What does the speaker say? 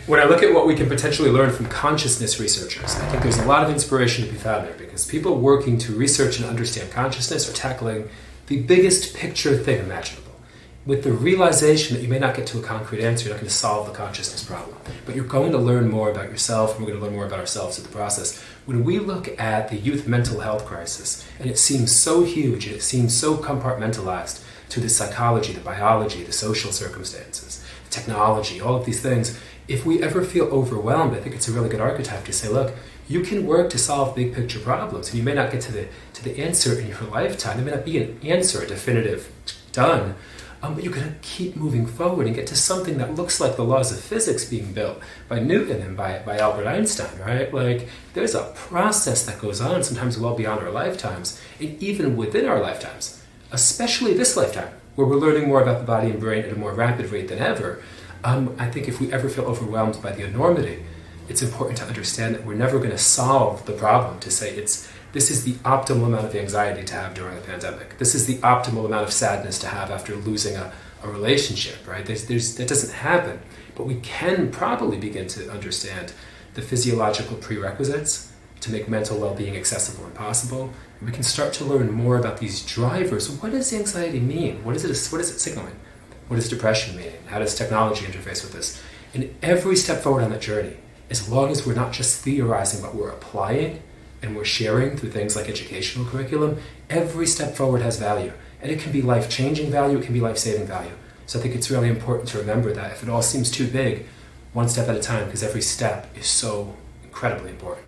When I look at what we can potentially learn from consciousness researchers, I think there's a lot of inspiration to be found there, because people working to research and understand consciousness are tackling the biggest picture thing imaginable, with the realization that you may not get to a concrete answer. You're not going to solve the consciousness problem, but you're going to learn more about yourself, and we're going to learn more about ourselves through the process. When we look at the youth mental health crisis, and it seems so huge, and it seems so compartmentalized to the psychology, the biology, the social circumstances, the technology, all of these things, if we ever feel overwhelmed, I think it's a really good archetype to say, look, you can work to solve big picture problems, and you may not get to the answer in your lifetime. There may not be an answer, a definitive done, but you can keep moving forward and get to something that looks like the laws of physics being built by Newton and by Albert Einstein, right? Like, there's a process that goes on sometimes well beyond our lifetimes, and even within our lifetimes, especially this lifetime, where we're learning more about the body and brain at a more rapid rate than ever. I think if we ever feel overwhelmed by the enormity, it's important to understand that we're never going to solve the problem to say this is the optimal amount of anxiety to have during a pandemic. This is the optimal amount of sadness to have after losing a relationship, right? That doesn't happen. But we can probably begin to understand the physiological prerequisites to make mental well-being accessible and possible. And we can start to learn more about these drivers. What does anxiety mean? What is it signaling? What does depression mean? How does technology interface with this? And every step forward on that journey, as long as we're not just theorizing, but we're applying and we're sharing through things like educational curriculum, every step forward has value. And it can be life-changing value, it can be life-saving value. So I think it's really important to remember that if it all seems too big, one step at a time, because every step is so incredibly important.